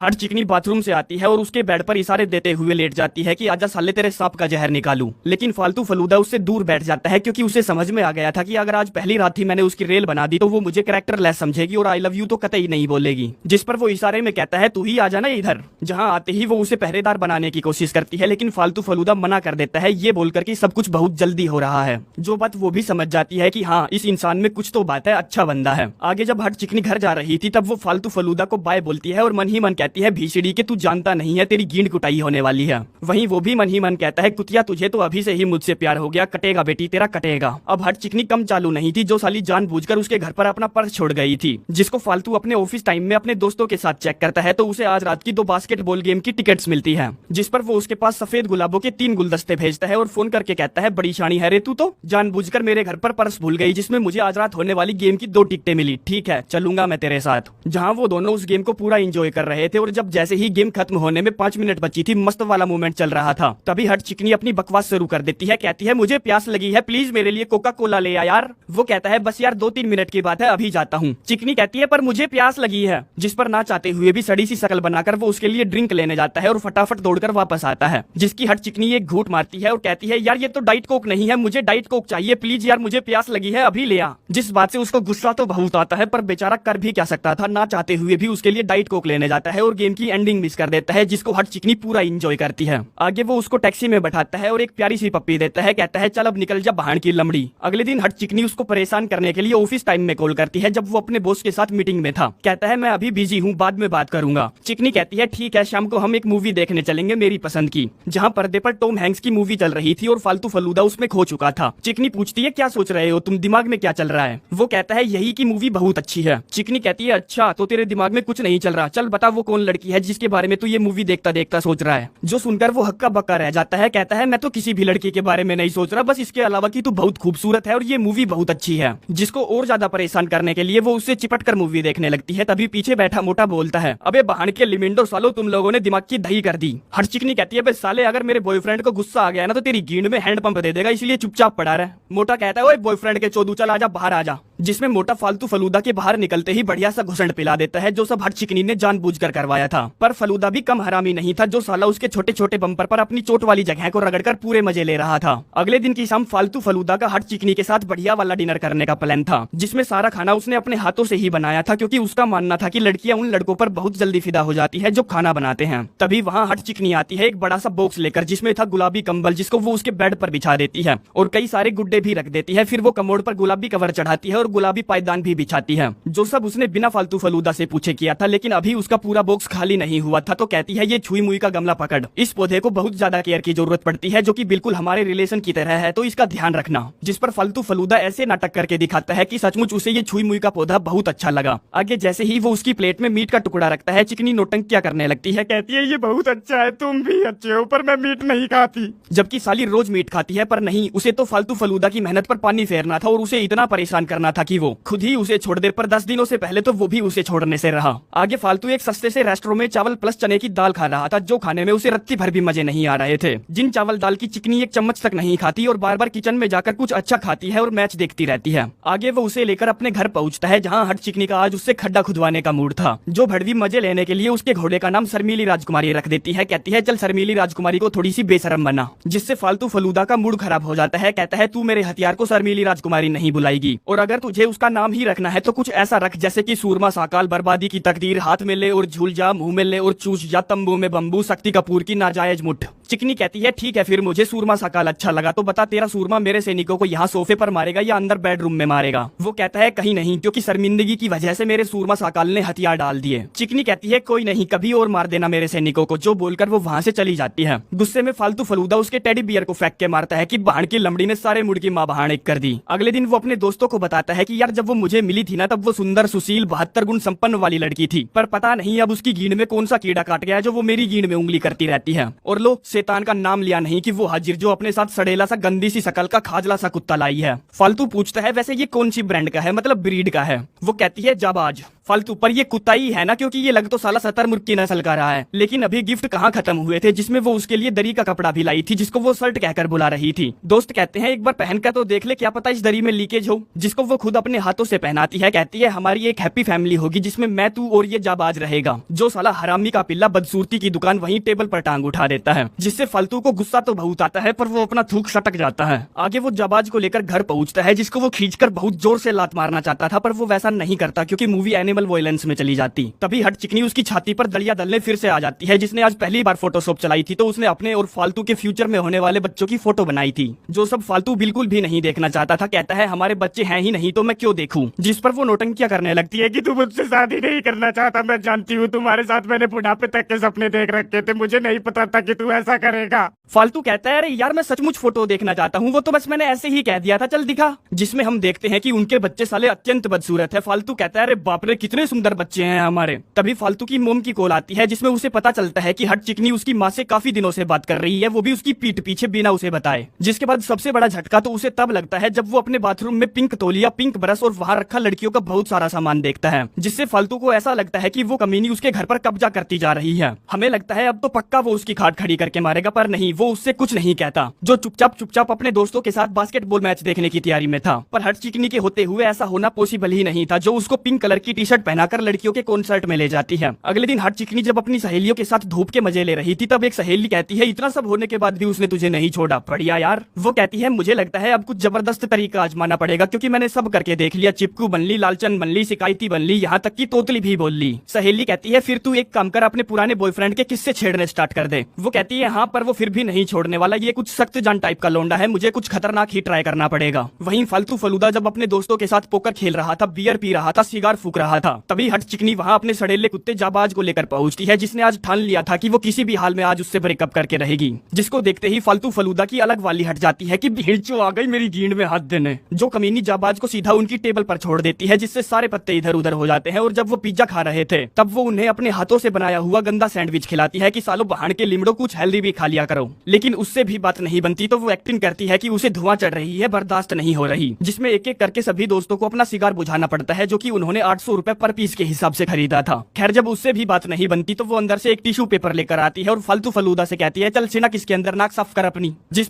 हर चिकनी बाथरूम से आती है और उसके बेड पर इशारे देते हुए लेट जाती है कि आजा साले तेरे सांप का जहर निकालूं। लेकिन फालतू फलूदा उससे दूर बैठ जाता है क्योंकि उसे समझ में आ गया था कि अगर आज पहली रात ही मैंने उसकी रेल बना दी तो वो मुझे कैरेक्टर लेस समझेगी और आई लव यू तो कतई नहीं बोलेगी। जिस पर वो इशारे में कहता है तू ही आ जाना इधर। जहाँ आते ही वो उसे पहरेदार बनाने की कोशिश करती है लेकिन फालतू फलूदा मना कर देता है ये बोलकर कि सब कुछ बहुत जल्दी हो रहा है। जो बात वो भी समझ जाती है कि हाँ इस इंसान में कुछ तो बात है, अच्छा बंदा है। आगे जब हट चिकनी घर जा रही थी तब वो फालतू फलूदा को बाय बोलती है और मन ही मन कहती है भीषड़ी के तू जानता नहीं है तेरी गींड कुटाई होने वाली है। वहीं वो भी मन ही मन कहता है कुतिया तुझे तो अभी से ही मुझसे प्यार हो गया, कटेगा बेटी तेरा कटेगा। अब हट चिकनी कम चालू नहीं थी जो साली जानबूझकर उसके घर पर अपना पर्स छोड़ गई थी, जिसको फालतू अपने ऑफिस टाइम में अपने दोस्तों के साथ चेक करता है तो उसे आज रात की 2 बास्केटबॉल गेम की टिकट्स मिलती है। जिस पर वो उसके पास सफेद गुलाबों के 3 गुलदस्ते भेजता है और फोन करके कहता है बड़ी शानी है रे तू तो जानबूझकर मेरे घर पर पर्स भूल गई जिसमें मुझे आज रात होने वाली गेम की 2 टिकटें मिली, ठीक है चलूंगा मैं तेरे साथ। जहाँ वो दोनों उस गेम को पूरा एंजॉय कर रहे थे और जब जैसे ही गेम खत्म होने में 5 मिनट बची थी, मस्त वाला मूवमेंट चल रहा था, तभी हट चिकनी अपनी बकवास शुरू कर देती है। कहती है मुझे प्यास लगी है, प्लीज मेरे लिए कोका कोला ले आ यार। वो कहता है बस यार 2-3 मिनट की बात है अभी जाता हूँ। चिकनी कहती है पर मुझे प्यास लगी है। जिस पर ना चाहते हुए भी सड़ी सी शकल बनाकर वो उसके लिए ड्रिंक लेने जाता है और फटाफट दौड़कर वापस आता है, जिसकी हट चिकनी एक घूंट मारती है और कहती है यार ये तो डाइट कोक नहीं है, मुझे डाइट कोक चाहिए प्लीज यार, मुझे प्यास लगी है अभी ले आ। जिस बात से उसको गुस्सा तो बहुत आता है पर बेचारा कर भी क्या सकता था, ना चाहते हुए भी उसके लिए डाइट कोक लेने जाता है और गेम की एंडिंग मिस कर देता है, जिसको हट चिकनी पूरा एंजॉय करती है। आगे वो उसको टैक्सी में बैठाता है और एक प्यारी सी पप्पी देता है, कहता है चल अब निकल जा बहान की लमड़ी। अगले दिन हट चिकनी उसको परेशान करने के लिए ऑफिस टाइम में कॉल करती है जब वो अपने बॉस के साथ मीटिंग में था। कहता है मैं अभी बिजी हूँ बाद में बात करूंगा। चिकनी कहती है ठीक है शाम को हम एक मूवी देखने चलेंगे मेरी पसंद की, जहाँ पर्दे पर टॉम हैंक्स की मूवी चल रही थी और फालतू फलूदा उसमें खो चुका था। चिकनी पूछती है क्या सोच रहे हो तुम, दिमाग में क्या चल रहा है। वो कहता है यही की मूवी बहुत अच्छी है। चिकनी कहती है अच्छा तो तेरे दिमाग में कुछ नहीं चल रहा, चल बता वो कौन लड़की है जिसके बारे में तू ये मूवी देखता देखता सोच रहा है। जो सुनकर वो हक्का बक्का रह जाता है, कहता है मैं तो किसी भी लड़की के बारे में नहीं सोच रहा, बस इसके अलावा कि तू बहुत खूबसूरत है और ये मूवी बहुत अच्छी है। जिसको और ज्यादा परेशान करने के लिए वो उससे चिपट कर मूवी देखने लगती है। तभी पीछे बैठा मोटा बोलता है अबे बहान के लिमिंडो सालो तुम लोगों ने दिमाग की दही कर दी। हर चिकनी कहती है बे साले अगर मेरे बॉयफ्रेंड को गुस्सा आ गया ना तो तेरी गींड में हैंड पंप दे देगा, इसलिए चुपचाप पड़ा रहे। मोटा कहता है ओए बॉयफ्रेंड के चोदू चल आजा बाहर आजा। जिसमें मोटा फालतू फलूदा के बाहर निकलते ही बढ़िया सा घुसंड पिला देता है जो सब हट चिकनी ने जानबूझकर करवाया था। पर फलूदा भी कम हरामी नहीं था जो साला उसके छोटे छोटे बम्पर पर अपनी चोट वाली जगह को रगड़कर पूरे मजे ले रहा था। अगले दिन की शाम फालतू फलूदा का हट चिकनी के साथ बढ़िया वाला डिनर करने का प्लान था, जिसमें सारा खाना उसने अपने हाथों से ही बनाया था क्योंकि उसका मानना था कि लड़कियां उन लड़कों पर बहुत जल्दी फिदा हो जाती है जो खाना बनाते हैं। तभी वहाँ हट चिकनी आती है एक बड़ा सा बॉक्स लेकर जिसमें था गुलाबी कंबल, जिसको वो उसके बेड पर बिछा देती है और कई सारे गुड्डे भी रख देती है। फिर वो कमोड पर गुलाबी कवर चढ़ाती है और गुलाबी पायदान भी बिछाती है, जो सब उसने बिना फालतू फलूदा से पूछे किया था। लेकिन अभी उसका पूरा बॉक्स खाली नहीं हुआ था तो कहती है ये छुई मुई का गमला पकड़, इस पौधे को बहुत ज्यादा केयर की जरूरत पड़ती है जो कि बिल्कुल हमारे रिलेशन की तरह है तो इसका ध्यान रखना। जिस पर फालतू फलूदा ऐसे नाटक करके दिखाता है कि सचमुच उसे ये छुई मुई का पौधा बहुत अच्छा लगा। आगे जैसे ही वो उसकी प्लेट में मीट का टुकड़ा रखता है चिकनी नौटंकियां करने लगती है, कहती है ये बहुत अच्छा है, तुम भी अच्छे हो पर मैं मीट नहीं खाती। जबकि साली रोज मीट खाती है पर नहीं, उसे तो फालतू फलूदा की मेहनत पर पानी फेरना था और उसे इतना परेशान करना था कि वो खुद ही उसे छोड़ दे। पर 10 दिनों से पहले तो वो भी उसे छोड़ने से रहा। आगे फालतू एक सस्ते से रेस्टोरेंट में चावल प्लस चने की दाल खा रहा था जो खाने में उसे रत्ती भर भी मजे नहीं आ रहे थे। जिन चावल दाल की चिकनी एक चम्मच तक नहीं खाती और बार बार किचन में जाकर कुछ अच्छा खाती है और मैच देखती रहती है। आगे वो उसे लेकर अपने घर पहुंचता है जहाँ हट चिकनी का आज उससे खड्डा खुदवाने का मूड था। जो भड़वी मजे लेने के लिए उसके घोड़े का नाम शर्मीली राजकुमारी रख देती है, कहती है चल शर्मीली राजकुमारी को थोड़ी सी बेशरम बना, जिससे फालतू फलूदा का मूड खराब हो जाता है। कहता है तू मेरे हथियार को शर्मीली राजकुमारी नहीं बुलाएगी और अगर तुझे उसका नाम ही रखना है तो कुछ ऐसा रख जैसे कि सूरमा साकाल बर्बादी की तकदीर, हाथ में ले और झूल जा, मुंह में ले और चूस जा, तंबू में बम्बू, शक्ति कपूर की नाजायज मुठ। चिकनी कहती है ठीक है फिर मुझे सूरमा साकाल अच्छा लगा, तो बता तेरा सूरमा मेरे सैनिकों को यहाँ सोफे पर मारेगा या अंदर बेडरूम में मारेगा। वो कहता है कहीं नहीं, क्योंकि शर्मिंदगी की वजह से मेरे सूरमा साकाल ने हथियार डाल दिए। चिकनी कहती है कोई नहीं, कभी और मार देना मेरे सैनिकों को, जो बोलकर वो वहाँ से चली जाती है। गुस्से में फालतू फलूदा उसके टेडी बियर को फेंक के मारता है कि बहान की लमड़ी ने सारे मुड़ की माँ बहान एक कर दी। अगले दिन वो अपने दोस्तों को बताता है कि यार जब वो मुझे मिली थी ना तब वो सुंदर सुशील 72 गुण संपन्न वाली लड़की थी, पर पता नहीं अब उसकी गींड में कौन सा कीड़ा काट गया जो वो मेरी गींड में उंगली करती रहती है। और लो शैतान का नाम लिया नहीं कि वो हाजिर जो अपने साथ सड़ेला सा गंदी सी शकल का खाजला सा कुत्ता लाई है। फालतू पूछता है वैसे ये कौन सी ब्रांड का है, मतलब ब्रीड का है। वो कहती है जाबाज। फालतू पर ये कुत्ता ही है ना, क्योंकि ये लग तो साला शतरमुर्ग की नस्ल का रहा है। लेकिन अभी गिफ्ट कहाँ खत्म हुए थे जिसमें वो उसके लिए दरी का कपड़ा भी लाई थी जिसको वो शर्ट कहकर बुला रही थी। दोस्त कहते हैं एक बार पहन कर तो देख ले, क्या पता इस दरी में लीकेज हो, जिसको वो खुद अपने हाथों से पहनाती है। कहती है हमारी एक हैप्पी फैमिली होगी जिसमें मैं, तू और ये जाबाज रहेगा। जो साला हरामी का पिल्ला बदसूरती की दुकान वहीं टेबल पर टांग उठा देता है, जिससे फालतू को गुस्सा तो बहुत आता है पर वो अपना थूक सटक जाता है। आगे वो जाबाज को लेकर घर पहुंचता है जिसको वो खींचकर बहुत जोर से लात मारना चाहता था, पर वो वैसा नहीं करता क्योंकि मूवी एनिमल वायलेंस में चली जाती। तभी हट चिकनी उसकी छाती पर दलिया दलने फिर से आ जाती है, जिसने आज पहली बार फोटोशॉप चलाई थी तो उसने अपने और फालतू के फ्यूचर में होने वाले बच्चों की फोटो बनाई थी, जो सब फालतू बिल्कुल भी नहीं देखना चाहता था। कहता है हमारे बच्चे हैं ही नहीं तो मैं क्यों देखूं, जिस पर वो नौटंकियां करने लगती है कि तू मुझसे शादी नहीं करना चाहता, मैं जानती हूँ तुम्हारे साथ मैंने बुढ़ापे तक के सपने देख रखे थे, मुझे नहीं पता था कि तू ऐसा करेगा। फालतू कहता है अरे यार मैं सचमुच फोटो देखना चाहता हूँ, वो तो बस मैंने ऐसे ही कह दिया था, चल दिखा। जिसमें हम देखते हैं कि उनके बच्चे साले अत्यंत बदसूरत है। फालतू कहता है अरे बाप रे कितने सुंदर बच्चे हैं हमारे। तभी फालतू की मोम की कॉल आती है जिसमें उसे पता चलता है कि हट चिकनी उसकी माँ से काफी दिनों से बात कर रही है, वो भी उसकी पीठ पीछे बिना उसे बताए। जिसके बाद सबसे बड़ा झटका तो उसे तब लगता है जब वो अपने बाथरूम में पिंक तौलिया, पिंक ब्रश और वहाँ रखा लड़कियों का बहुत सारा सामान देखता है, जिससे फालतू को ऐसा लगता है कि वो कमीनी उसके घर पर कब्जा करती जा रही है। हमें लगता है अब तो पक्का वो उसकी खाट खड़ी करके मारेगा, पर नहीं, वो उससे कुछ नहीं कहता, जो चुपचाप अपने दोस्तों के साथ बास्केटबॉल मैच देखने की तैयारी में था। पर हट चिकनी के होते हुए ऐसा होना पॉसिबल ही नहीं था, जो उसको पिंक कलर की टी शर्ट पहनाकर लड़कियों के कॉन्सर्ट में ले जाती है। अगले दिन हट चिकनी जब अपनी सहेलियों के साथ धूप के मजे ले रही थी तब एक सहेली कहती है इतना सब होने के बाद भी उसने तुझे नहीं छोड़ा, बढ़िया यार। वो कहती है मुझे लगता है अब कुछ जबरदस्त तरीका आजमाना पड़ेगा क्योंकि मैंने सब करके देख लिया, चिपकू बन ली, लालचन बन ली, शिकायती बन ली, यहाँ तक की तोतली भी बोल ली। सहेली कहती है फिर तू एक काम कर, अपने पुराने बॉयफ्रेंड के किस्से छेड़ने स्टार्ट कर दे। वो कहती है हाँ पर वो फिर भी नहीं छोड़ने वाला, ये कुछ सख्त जान टाइप का लोंडा है, मुझे कुछ खतरनाक ही ट्राई करना पड़ेगा। वहीं फालतू फलूदा जब अपने दोस्तों के साथ पोकर खेल रहा था, बियर पी रहा था, सिगार फूक रहा था, तभी हट चिकनी वहाँ अपने सड़ेले कुत्ते जाबाज को लेकर पहुंचती है, जिसने आज ठान लिया था कि वो किसी भी हाल में आज उससे ब्रेकअप करके रहेगी। जिसको देखते ही फालतू फलूदा की अलग वाली हट जाती है कि भीड़ आ गई मेरी गींड में हाथ देने, जो कमीनी जाबाज को सीधा उनकी टेबल पर छोड़ देती है, जिससे सारे पत्ते इधर उधर हो जाते हैं। और जब वो पिज्जा खा रहे थे तब वो उन्हें अपने हाथों से बनाया हुआ गंदा सैंडविच खिलाती है कि सालों बहान के लिमड़ो कुछ हेल्दी भी खा लिया करो। लेकिन उससे भी बात नहीं बनती तो वो एक्टिंग करती है कि उसे धुआं चढ़ रही है, बर्दाश्त नहीं हो रही, जिसमें एक एक करके सभी दोस्तों को अपना सिगार बुझाना पड़ता है, जो कि उन्होंने 800 रुपए पर पीस के हिसाब से खरीदा था। खैर जब उससे भी बात नहीं बनती तो वो अंदर से एक टिश्यू पेपर लेकर आती है और फालतू फलूदा से कहती है चल सिनक इसके अंदर नाक साफ कर अपनी, जिस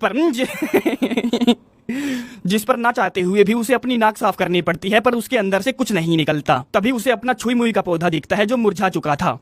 पर ना चाहते हुए भी उसे अपनी नाक साफ करनी पड़ती है, पर उसके अंदर से कुछ नहीं निकलता। तभी उसे अपना छुई मुई का पौधा दिखता है जो मुरझा चुका था।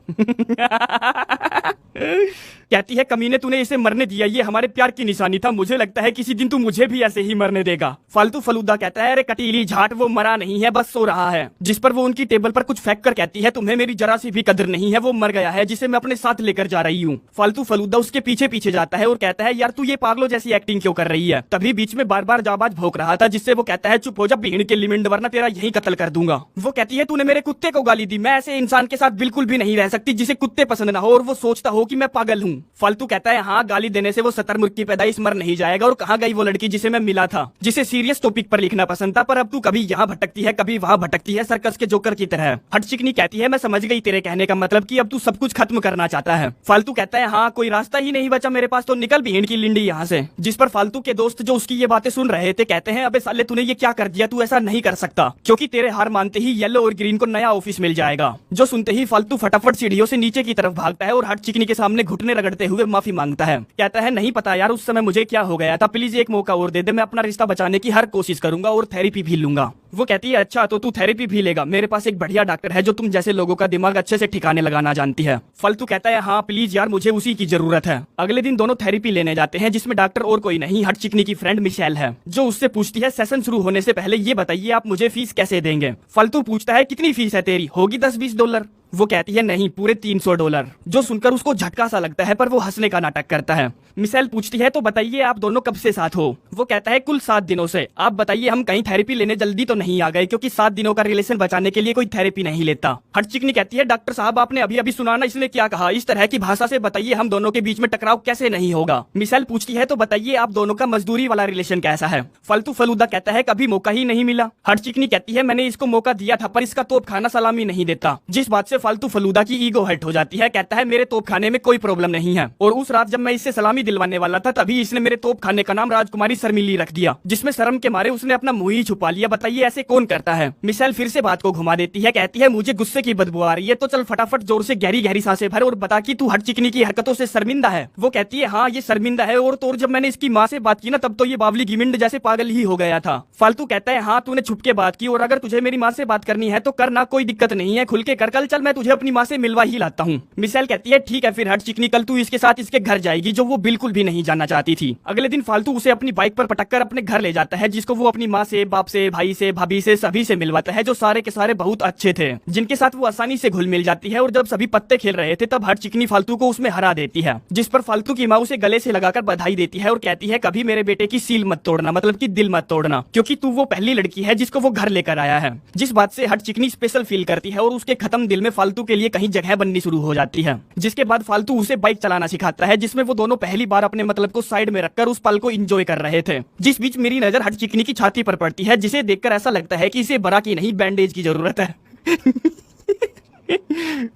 कहती है कमीने तूने इसे मरने दिया, ये हमारे प्यार की निशानी था, मुझे लगता है किसी दिन तू मुझे भी ऐसे ही मरने देगा। फालतू फलूदा कहता है अरे कटीली झाट, वो मरा नहीं है बस सो रहा है। जिस पर वो उनकी टेबल पर कुछ फेंक कर कहती है तुम्हें मेरी जरा सी भी कदर नहीं है, वो मर गया है जिसे मैं अपने साथ लेकर जा रही हूँ। फालतू फलूदा उसके पीछे पीछे जाता है और कहता है यार तू ये पागलों जैसी एक्टिंग क्यों कर रही है। तभी बीच में बार बार जाबाज भौंक रहा था, जिससे वो कहता है चुप हो जा भीड़ के लिमिंड, वरना तेरा यही कत्ल कर दूंगा। वो कहती है तूने मेरे कुत्ते को गाली दी, मैं ऐसे इंसान के साथ बिल्कुल भी नहीं रह सकती जिसे कुत्ते पसंद ना हो और वो सोचता हो कि मैं पागल हूँ। फालतू कहता है हाँ गाली देने से वो शतरमुर्ग की पैदाइश मर नहीं जाएगा, और कहाँ गई वो लड़की जिसे मैं मिला था, जिसे सीरियस टॉपिक पर लिखना पसंद था, पर अब तू कभी यहाँ भटकती है कभी वहाँ भटकती है, सर्कस के जोकर की तरह। हट चिकनी कहती है मैं समझ गई तेरे कहने का मतलब कि अब तू सब कुछ खत्म करना चाहता है। फालतू कहता है हाँ कोई रास्ता ही नहीं बचा मेरे पास तो निकल भीड़ की लिंडी यहाँ से। जिस पर फालतू के दोस्त जो उसकी ये बातें सुन रहे थे कहते हैं अबे साले तूने ये क्या कर दिया, तू ऐसा नहीं कर सकता, क्योंकि तेरे हार मानते ही येलो और ग्रीन को नया ऑफिस मिल जाएगा। जो सुनते ही फालतू फटाफट सीढ़ियों से नीचे की तरफ भागता है और हट चिकनी के सामने घुटने रगड़ते हुए माफी मांगता है। कहता है नहीं पता यार उस समय मुझे क्या हो गया था, प्लीज एक मौका और दे दे, मैं अपना रिश्ता बचाने की हर कोशिश करूंगा और थेरेपी भी लूंगा। वो कहती है अच्छा तो तू थेरेपी भी लेगा, मेरे पास एक बढ़िया डॉक्टर है जो तुम जैसे लोगों का दिमाग अच्छे से ठिकाने लगाना जानती है। फालतू कहता है हाँ प्लीज यार मुझे उसी की जरूरत है। अगले दिन दोनों थेरेपी लेने जाते हैं, जिसमें डॉक्टर और कोई नहीं हट चिकनी की फ्रेंड मिशेल है, जो उससे पूछती है सेशन शुरू होने से पहले ये बताइए आप मुझे फीस कैसे देंगे। फालतू पूछता है कितनी फीस है तेरी, होगी 10-20 डॉलर। वो कहती है नहीं पूरे 300 डॉलर। जो सुनकर उसको झटका सा लगता है पर वो हंसने का नाटक करता है। मिशेल पूछती है तो बताइए आप दोनों कब से साथ हो। वो कहता है कुल 7 दिनों से। आप बताइए हम कहीं थेरेपी लेने जल्दी तो नहीं आ गए, क्योंकि 7 दिनों का रिलेशन बचाने के लिए कोई थेरेपी नहीं लेता। हट चिकनी कहती है डॉक्टर साहब आपने अभी अभी सुना ना इसने क्या कहा, इस तरह की भाषा से बताइए हम दोनों के बीच में टकराव कैसे नहीं होगा। मिशेल पूछती है तो बताइए आप दोनों का मजदूरी वाला रिलेशन कैसा है। फालतू फलूदा कहता है कभी मौका ही नहीं मिला। हट चिकनी कहती है मैंने इसको मौका दिया था पर इसका तोप खाना सलामी नहीं देता। जिस बात से से फालतू फलूदा की ईगो हर्ट हो जाती है। कहता है मेरे तोप खाने में कोई प्रॉब्लम नहीं है। और उस रात जब मैं इससे सलामी दिलवाने वाला था तभी इसने मेरे तोप खाने का नाम राजकुमारी शर्मिली रख दिया, जिसमें शर्म के मारे उसने अपना मुंह ही छुपा लिया। बताइए ऐसे कौन करता है। मिशेल फिर से बात को घुमा देती है। कहती है मुझे गुस्से की बदबू आ रही है, तो चल फटाफट जोर से गहरी गहरी सांसें भर और बता कि तू हट चिकनी की हरकतों से शर्मिंदा है। वो कहती है हाँ ये शर्मिंदा है, और तो जब मैंने इसकी माँ से बात की ना तब तो ये बावली गिमिंड जैसे पागल ही हो गया था। फालतू कहता है हाँ तूने छुप के बात की, और अगर तुझे मेरी माँ से बात करनी है तो करना, कोई दिक्कत नहीं है, खुल के कर। कल चल मैं तुझे अपनी माँ से मिलवा ही लाता हूँ। मिशेल कहती है ठीक है फिर हट चिकनी, कल तू इसके साथ इसके घर जाएगी, जो वो बिल्कुल भी नहीं जानना चाहती थी। अगले दिन फालतू उसे अपनी बाइक पर पटककर अपने घर ले जाता है, जिसको वो अपनी माँ से, बाप से, भाई से, भाभी से, सभी से मिलवाता है, जो सारे के सारे बहुत अच्छे थे, जिनके साथ वो आसानी से घुल मिल जाती है। और जब सभी पत्ते खेल रहे थे तब हट चिकनी फालतू को उसमें हरा देती है, जिस पर फालतू की माँ उसे गले से लगाकर बधाई देती है और कहती है कभी मेरे बेटे की सील मत तोड़ना, मतलब कि दिल मत तोड़ना, क्योंकि तू वो पहली लड़की है जिसको वो घर लेकर आया है। जिस बात से हट चिकनी स्पेशल फील करती है और उसके खत्म दिल में फालतू के लिए कहीं जगह बननी शुरू हो जाती है। जिसके बाद फालतू उसे बाइक चलाना सिखाता है, जिसमें वो दोनों पहली बार अपने मतलब को साइड में रखकर उस पल को एंजॉय कर रहे थे। जिस बीच मेरी नजर हट चिकनी की छाती पर पड़ती है, जिसे देखकर ऐसा लगता है कि इसे बरा की नहीं बैंडेज की जरूरत है।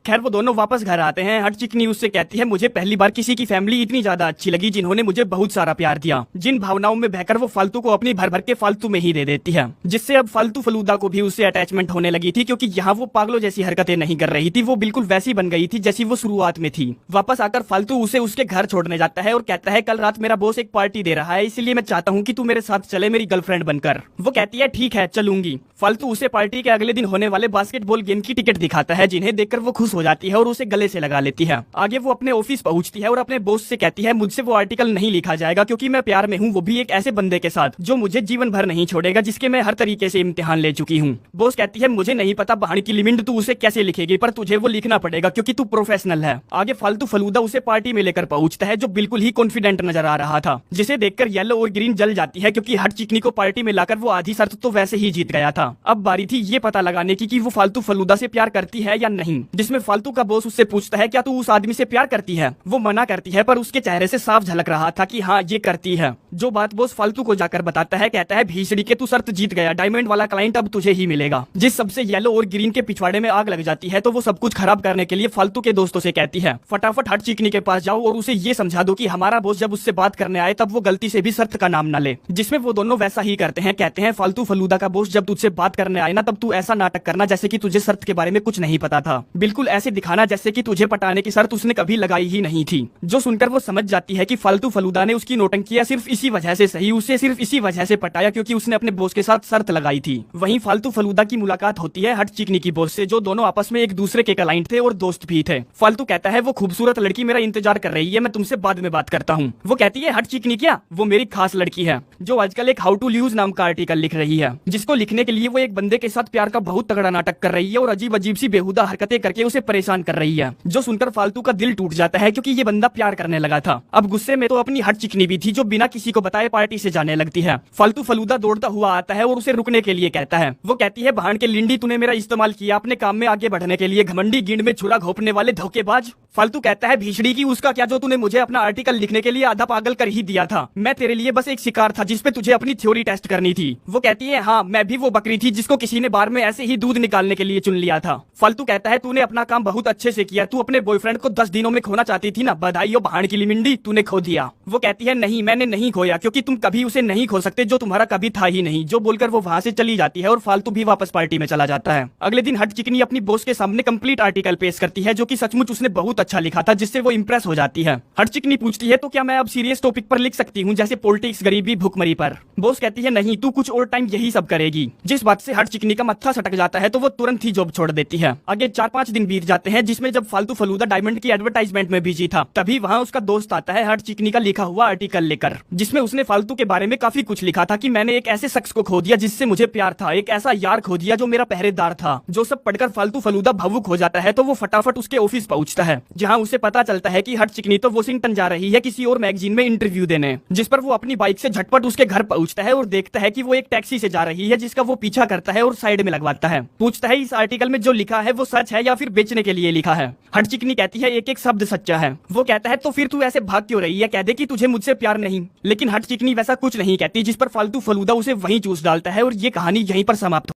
खैर वो दोनों वापस घर आते हैं। हट चिकनी उससे कहती है मुझे पहली बार किसी की फैमिली इतनी ज्यादा अच्छी लगी जिन्होंने मुझे बहुत सारा प्यार दिया। जिन भावनाओं में बहकर वो फालतू को अपनी भर भर के फालतू में ही दे देती है, जिससे अब फालतू फलूदा को भी उससे अटैचमेंट होने लगी थी, क्योंकि यहाँ वो पागलों जैसी हरकतें नहीं कर रही थी, वो बिल्कुल वैसी बन गई थी जैसी वो शुरुआत में थी। वापस आकर फालतू उसे उसके घर छोड़ने जाता है और कहता है कल रात मेरा बॉस एक पार्टी दे रहा है, इसलिए मैं चाहता हूँ कि तू मेरे साथ चले मेरी गर्लफ्रेंड बनकर। वो कहती है ठीक है चलूंगी। फालतू उसे पार्टी के अगले दिन होने वाले बास्केटबॉल गेम की टिकट दिखाता है, जिन्हें देखकर वो खुश हो जाती है और उसे गले से लगा लेती है। आगे वो अपने ऑफिस पहुंचती है और अपने बॉस से कहती है मुझसे वो आर्टिकल नहीं लिखा जाएगा, क्योंकि मैं प्यार में हूँ, वो भी एक ऐसे बंदे के साथ जो मुझे जीवन भर नहीं छोड़ेगा, जिसके मैं हर तरीके से इम्तिहान ले चुकी हूँ। बॉस कहती है मुझे नहीं पता बहाने की लिमिट तू उसे कैसे लिखेगी, पर तुझे वो लिखना पड़ेगा क्योंकि तू प्रोफेशनल है। आगे फालतू फलूदा उसे पार्टी में लेकर पहुंचता है, जो बिल्कुल ही कॉन्फिडेंट नजर आ रहा था, जिसे देखकर येलो और ग्रीन जल जाती है, क्योंकि हट चिकनी को पार्टी में लाकर वो आधी शर्त तो वैसे ही जीत गया था। अब बारी थी ये पता लगाने की कि वो फालतू फलूदा से प्यार करती है या नहीं, जिसमें फालतू का बॉस उससे पूछता है क्या तू उस आदमी से प्यार करती है। वो मना करती है, पर उसके चेहरे से साफ झलक रहा था कि हाँ ये करती है। जो बात बॉस फालतू को जाकर बताता है, कहता है भीषड़ी के तू शर्त जीत गया, डायमंड वाला क्लाइंट अब तुझे ही मिलेगा। जिस सबसे येलो और ग्रीन के पिछवाड़े में आग लग जाती है, तो वो सब कुछ खराब करने के लिए फालतू के दोस्तों से कहती है फटाफट हट चिकनी के पास जाओ और उसे ये समझा दो कि हमारा बॉस जब उससे बात करने आए तब वो गलती से भी शर्त का नाम न ले। जिसमें वो दोनों वैसा ही करते हैं। कहते हैं फालतू फलूदा का बॉस जब तुझसे बात करने आए ना तब तू ऐसा नाटक करना जैसे कि तुझे शर्त के बारे में कुछ नहीं पता था, बिल्कुल ऐसे दिखाना जैसे कि तुझे पटाने की शर्त उसने कभी लगाई ही नहीं थी। जो सुनकर वो समझ जाती है कि फालतू फलूदा ने उसकी नौटंकियां सिर्फ इसी वजह से सही, उसे सिर्फ इसी वजह से पटाया क्योंकि उसने अपने बॉस के साथ शर्त लगाई थी। वहीं फालतू फलूदा की मुलाकात होती है हट चिकनी की बॉस से, जो दोनों आपस में एक दूसरे के क्लाइंट थे और दोस्त भी थे। फालतू कहता है वो खूबसूरत लड़की मेरा इंतजार कर रही है, मैं तुमसे बाद में बात करता हूँ। वो कहती है हट चिकनी क्या, वो मेरी खास लड़की है जो आजकल एक हाउ टू लूज नाम का आर्टिकल लिख रही है, जिसको लिखने के लिए वो एक बंदे के साथ प्यार का बहुत तगड़ा नाटक कर रही है और अजीब अजीब सी बेहुदा हरकतें करके उसे परेशान कर रही है। जो सुनकर फालतू का दिल टूट जाता है, क्योंकि ये बंदा प्यार करने लगा था। अब गुस्से में तो अपनी हट चिकनी भी थी, जो बिना किसी को बताए पार्टी से जाने लगती है। फालतू फलूदा दौड़ता हुआ आता है और उसे रुकने के लिए कहता है। वो कहती है भाण के लिंडी, तूने मेरा इस्तेमाल किया अपने काम में आगे बढ़ने के लिए, घमंडी गिंड में छुरा घोपने वाले धोखेबाज। फालतू कहता है भीषड़ी की उसका क्या, जो तूने मुझे अपना आर्टिकल लिखने के लिए आधा पागल कर ही दिया था। मैं तेरे लिए बस एक शिकार था जिसपे तुझे अपनी थ्योरी टेस्ट करनी थी। वो कहती है हाँ मैं भी वो बकरी थी जिसको किसी ने बार में ऐसे ही दूध निकालने के लिए चुन लिया था। फालतू कहता है तूने अपना काम बहुत अच्छे से किया, तू अपने बॉयफ्रेंड को 10 दिनों में खोना चाहती थी ना, बधाई हो भाण की लिमिंडी, तूने खो दिया। वो कहती है नहीं मैंने नहीं खोया, क्योंकि तुम कभी उसे नहीं खो सकते जो तुम्हारा कभी था ही नहीं। जो बोलकर वो वहाँ से चली जाती है और फालतू भी वापस पार्टी में चला जाता है। अगले दिन हट चिकनी अपनी बॉस के सामने कंप्लीट आर्टिकल पेश करती है, जो कि सचमुच उसने बहुत अच्छा लिखा था, जिससे वो इम्प्रेस हो जाती है। हट चिकनी पूछती है तो क्या मैं अब सीरियस टॉपिक पर लिख सकती हूँ, जैसे पॉलिटिक्स, गरीबी, भुखमरी पर। बॉस कहती है नहीं, तू कुछ और टाइम यही सब करेगी। जिस बात से हट चिकनी का मत्था सटक जाता है, तो वो तुरंत ही जॉब छोड़ देती है। आगे 4-5 दिन बीत जाते हैं, जिसमें जब फालतू फलूदा डायमंड की एडवर्टाइजमेंट में बिजी था, तभी वहाँ उसका दोस्त आता है हट चिकनी का लिखा हुआ आर्टिकल लेकर, जिसमें उसने फालतू के बारे में काफी कुछ लिखा था कि मैंने एक ऐसे शख्स को खो दिया जिससे मुझे प्यार था, एक ऐसा यार खो दिया जो मेरा पहरेदार था। जो सब पढ़कर फालतू फलूदा भावुक हो जाता है, तो वो फटाफट उसके ऑफिस पहुंचता है, जहां उसे पता चलता है कि हट चिकनी तो वॉशिंगटन जा रही है किसी और मैगजीन में इंटरव्यू देने। जिस पर वो अपनी बाइक से झटपट उसके घर पहुंचता है और देखता है कि वो एक टैक्सी से जा रही है, जिसका वो पीछा करता है और साइड में लगवाता है। पूछता है इस आर्टिकल में जो लिखा है वो सच है या फिर बेचने के लिए लिखा है। हट चिकनी कहती है एक एक शब्द सच्चा है। वो कहता है तो फिर तू ऐसे भाग क्यों रही है, कह दे कि तुझे मुझसे प्यार नहीं। लेकिन हट चिकनी वैसा कुछ नहीं कहती, जिस पर फालतू फलूदा उसे वहीं चूस डालता है और ये कहानी यहीं पर समाप्त